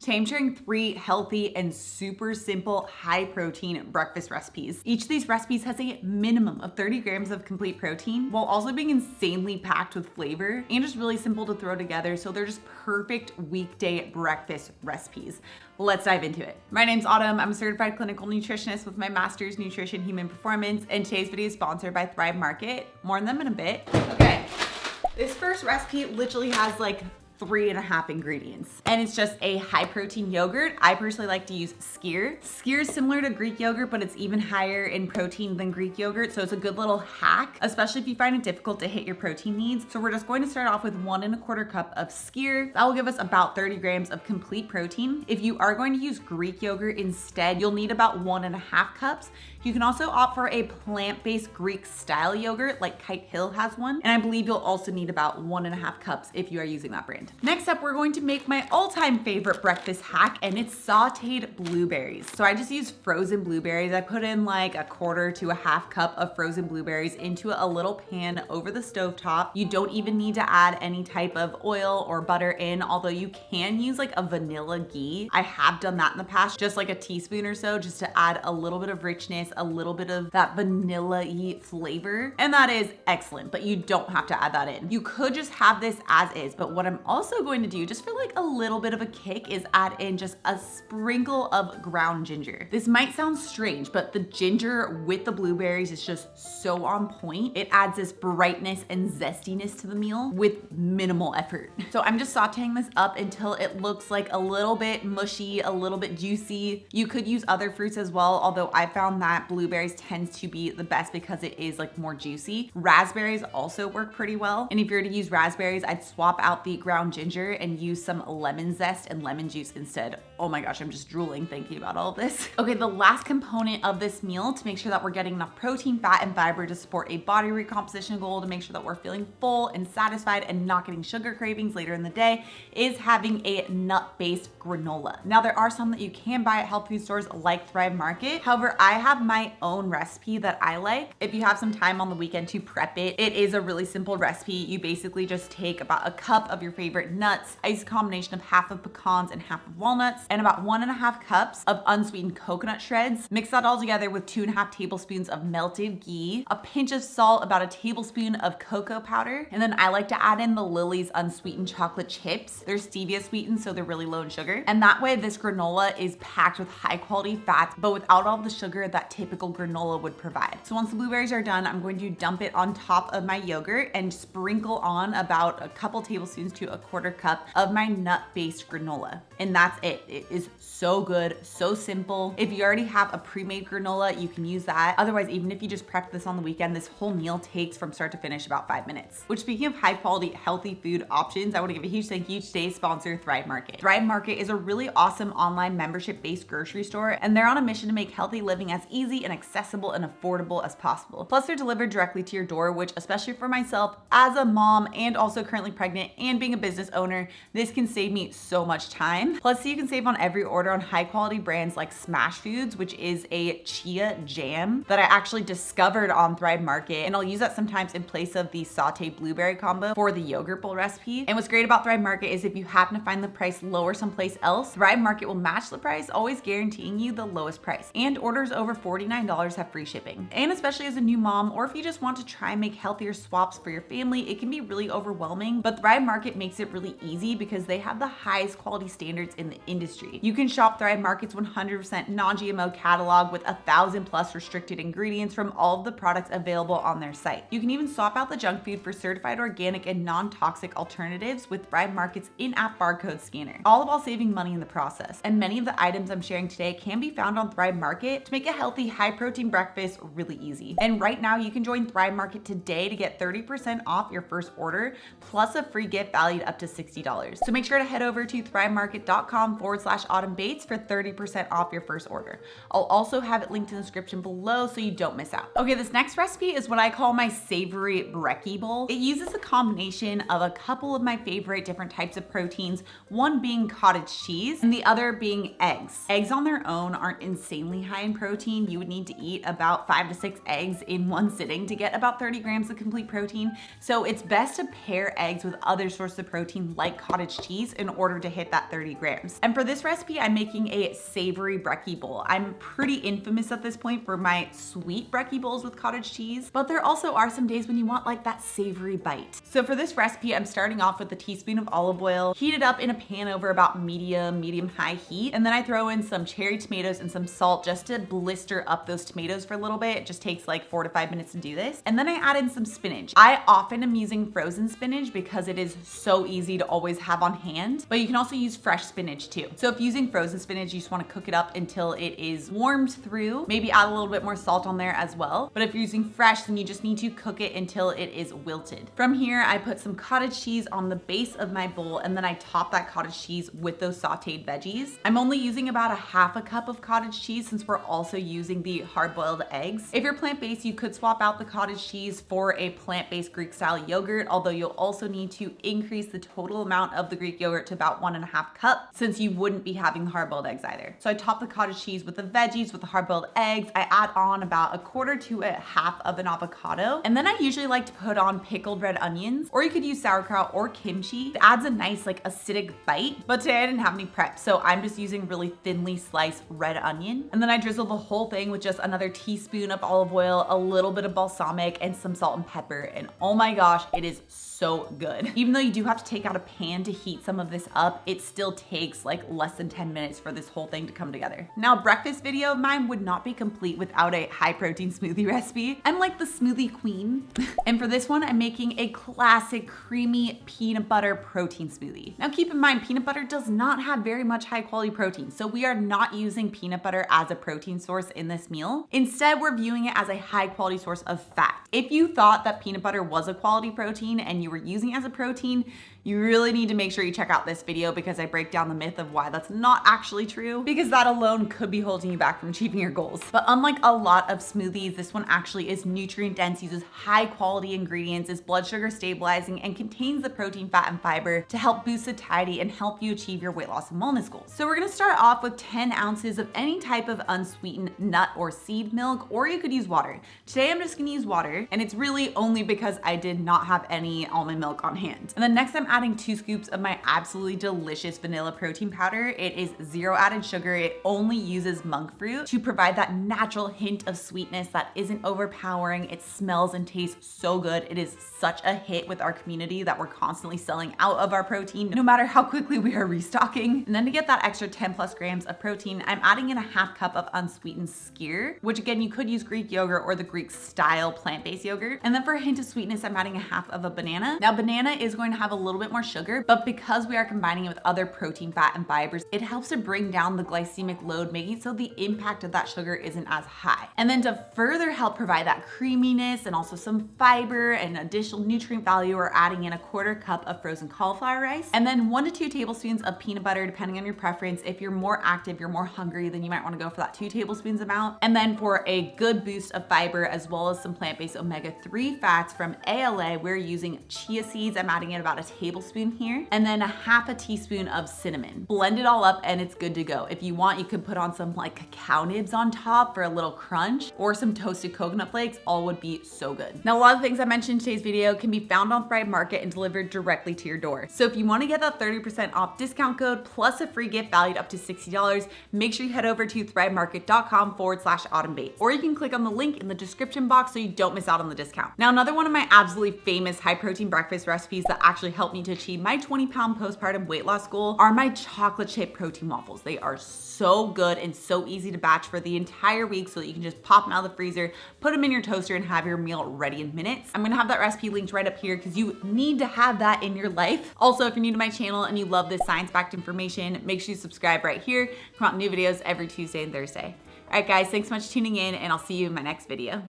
Today I'm sharing 3 healthy and super simple high protein breakfast recipes. Each of these recipes has a minimum of 30 grams of complete protein while also being insanely packed with flavor and just really simple to throw together, so they're just perfect weekday breakfast recipes. Let's dive into it. My name's Autumn. I'm a certified clinical nutritionist with my master's in nutrition human performance, and today's video is sponsored by Thrive Market. More on them in a bit. Okay, this first recipe literally has like 3.5 ingredients, and it's just a high protein yogurt. I personally like to use skyr. Skyr is similar to Greek yogurt, but it's even higher in protein than Greek yogurt, so it's a good little hack, especially if you find it difficult to hit your protein needs. So we're just going to start off with 1.25 cup of skyr. That will give us about 30 grams of complete protein. If you are going to use Greek yogurt instead, you'll need about 1.5 cups. You can also opt for a plant-based Greek style yogurt, like Kite Hill has one, and I believe you'll also need about 1.5 cups if you are using that brand. Next up, we're going to make my all-time favorite breakfast hack, and it's sautéed blueberries. So I just use frozen blueberries. I put in like 1/4 to 1/2 cup of frozen blueberries into a little pan over the stovetop. You don't even need to add any type of oil or butter in, although you can use like a vanilla ghee. I have done that in the past, just like a teaspoon or so, just to add a little bit of richness, a little bit of that vanilla-y flavor, and that is excellent, but you don't have to add that in. You could just have this as is, but what I'm also going to do, just for like a little bit of a kick, is add in just a sprinkle of ground ginger. This might sound strange, but the ginger with the blueberries is just so on point. It adds this brightness and zestiness to the meal with minimal effort. So I'm just sauteing this up until it looks like a little bit mushy, a little bit juicy. You could use other fruits as well, although I found that blueberries tends to be the best because it is like more juicy. Raspberries also work pretty well. And if you're to use raspberries, I'd swap out the ground ginger and use some lemon zest and lemon juice instead. Oh my gosh, I'm just drooling thinking about all of this. Okay, the last component of this meal to make sure that we're getting enough protein, fat, and fiber to support a body recomposition goal, to make sure that we're feeling full and satisfied and not getting sugar cravings later in the day, is having a nut-based granola. Now, there are some that you can buy at health food stores like Thrive Market. However, I have my own recipe that I like. If you have some time on the weekend to prep it, it is a really simple recipe. You basically just take about a cup of your favorite nuts. I use a combination of half of pecans and half of walnuts, and about 1.5 cups of unsweetened coconut shreds. Mix that all together with 2.5 tablespoons of melted ghee, a pinch of salt, about a tablespoon of cocoa powder, and then I like to add in the Lily's unsweetened chocolate chips. They're stevia sweetened, so they're really low in sugar. And that way, this granola is packed with high quality fats, but without all the sugar that typical granola would provide. So once the blueberries are done, I'm going to dump it on top of my yogurt and sprinkle on about a couple tablespoons to 1/4 cup of my nut-based granola. And that's it. It is so good, so simple. If you already have a pre-made granola, you can use that. Otherwise, even if you just prep this on the weekend, this whole meal takes from start to finish about 5 minutes. Which, speaking of high quality, healthy food options, I want to give a huge thank you to today's sponsor, Thrive Market. Thrive Market is a really awesome online membership-based grocery store, and they're on a mission to make healthy living as easy and accessible and affordable as possible. Plus, they're delivered directly to your door, which, especially for myself as a mom and also currently pregnant and being a business owner, this can save me so much time. Plus, you can save on every order on high quality brands like Smash Foods, which is a chia jam that I actually discovered on Thrive Market, and I'll use that sometimes in place of the sauteed blueberry combo for the yogurt bowl recipe. And what's great about Thrive Market is if you happen to find the price lower someplace else, Thrive Market will match the price, always guaranteeing you the lowest price. And orders over $49 have free shipping. And especially as a new mom, or if you just want to try and make healthier swaps for your family, it can be really overwhelming, but Thrive Market makes it really easy because they have the highest quality standards in the industry. You can shop Thrive Market's 100% non-GMO catalog with 1,000+ restricted ingredients from all of the products available on their site. You can even swap out the junk food for certified organic and non-toxic alternatives with Thrive Market's in-app barcode scanner, all while saving money in the process. And many of the items I'm sharing today can be found on Thrive Market to make a healthy, high-protein breakfast really easy. And right now, you can join Thrive Market today to get 30% off your first order, plus a free gift valued up to $60. So make sure to head over to thrivemarket.com/autumnbates for 30% off your first order. I'll also have it linked in the description below so you don't miss out. Okay, this next recipe is what I call my savory brekky bowl. It uses a combination of a couple of my favorite different types of proteins, one being cottage cheese and the other being eggs. Eggs on their own aren't insanely high in protein. You would need to eat about 5 to 6 eggs in one sitting to get about 30 grams of complete protein. So it's best to pair eggs with other sources of protein like cottage cheese in order to hit that 30 grams. And for this recipe, I'm making a savory brekky bowl. I'm pretty infamous at this point for my sweet brekky bowls with cottage cheese, but there also are some days when you want like that savory bite. So for this recipe, I'm starting off with a teaspoon of olive oil, heat it up in a pan over about medium-high heat, and then I throw in some cherry tomatoes and some salt just to blister up those tomatoes for a little bit. It just takes like 4 to 5 minutes to do this. And then I add in some spinach. I often am using frozen spinach because it is so easy to always have on hand, but you can also use fresh spinach too. So if using frozen spinach, you just want to cook it up until it is warmed through, maybe add a little bit more salt on there as well. But if you're using fresh, then you just need to cook it until it is wilted. From here, I put some cottage cheese on the base of my bowl, and then I top that cottage cheese with those sauteed veggies. I'm only using about a half a cup of cottage cheese since we're also using the hard-boiled eggs. If you're plant-based, you could swap out the cottage cheese for a plant-based Greek style yogurt, although you'll also need to increase the total amount of the Greek yogurt to about 1.5 cups since you wouldn't be having the hard-boiled eggs either. So I top the cottage cheese with the veggies, with the hard-boiled eggs. I add on about 1/4 to 1/2 of an avocado. And then I usually like to put on pickled red onions, or you could use sauerkraut or kimchi. It adds a nice like acidic bite, but today I didn't have any prep, so I'm just using really thinly sliced red onion. And then I drizzle the whole thing with just another teaspoon of olive oil, a little bit of balsamic, and some salt and pepper. And oh my gosh, it is so good. Even though you do have to take out a pan to heat some of this up, it still takes like less than 10 minutes for this whole thing to come together. Now, a breakfast video of mine would not be complete without a high protein smoothie recipe. I'm like the smoothie queen. And for this one, I'm making a classic creamy peanut butter protein smoothie. Now keep in mind, peanut butter does not have very much high quality protein, so we are not using peanut butter as a protein source in this meal. Instead, we're viewing it as a high quality source of fat. If you thought that peanut butter was a quality protein and you were using it as a protein, you really need to make sure you check out this video because I break down the myth of why that's not actually true, because that alone could be holding you back from achieving your goals. But unlike a lot of smoothies, this one actually is nutrient dense, uses high quality ingredients, is blood sugar stabilizing, and contains the protein, fat, and fiber to help boost satiety and help you achieve your weight loss and wellness goals. So we're gonna start off with 10 ounces of any type of unsweetened nut or seed milk, or you could use water. Today I'm just gonna use water, and it's really only because I did not have any almond milk on hand. And then next I'm adding 2 scoops of my absolutely delicious vanilla protein powder. It is 0 added sugar. It only uses monk fruit to provide that natural hint of sweetness that isn't overpowering. It smells and tastes so good. It is such a hit with our community that we're constantly selling out of our protein, no matter how quickly we are restocking. And then to get that extra 10+ grams of protein, I'm adding in a 1/2 cup of unsweetened skyr, which again, you could use Greek yogurt or the Greek style plant-based yogurt. And then for a hint of sweetness, I'm adding a 1/2 of a banana. Now, banana is going to have a little bit more sugar, but because we are combining it with other protein, fat, and fibers, it helps to bring down the glycemic load, making it so the impact of that sugar isn't as high. And then to further help provide that creaminess and also some fiber and additional nutrient value, we're adding in a 1/4 cup of frozen cauliflower rice, and then 1 to 2 tablespoons of peanut butter, depending on your preference. If you're more active, you're more hungry, then you might want to go for that 2 tablespoons amount. And then for a good boost of fiber, as well as some plant-based omega-3 fats from ALA, we're using chia seeds. I'm adding in about a tablespoon here, and then a 1/2 teaspoon of cinnamon. Blend it all up and it's good to go. If you want, you could put on some like cacao nibs on top for a little crunch, or some toasted coconut flakes. All would be so good. Now, a lot of the things I mentioned in today's video can be found on Thrive Market and delivered directly to your door. So if you want to get that 30% off discount code plus a free gift valued up to $60, make sure you head over to thrivemarket.com/autumnbates, or you can click on the link in the description box so you don't miss out on the discount. Now, another one of my absolutely famous high protein breakfast recipes that actually helped me to achieve my 20-pound postpartum weight loss goal are my chocolate chip protein waffles. They are so good and so easy to batch for the entire week so that you can just pop them out of the freezer, put them in your toaster, and have your meal ready in minutes. I'm gonna have that recipe linked right up here because you need to have that in your life. Also, if you're new to my channel and you love this science-backed information, make sure you subscribe right here. Come out new videos every Tuesday and Thursday. All right, guys, thanks so much for tuning in, and I'll see you in my next video.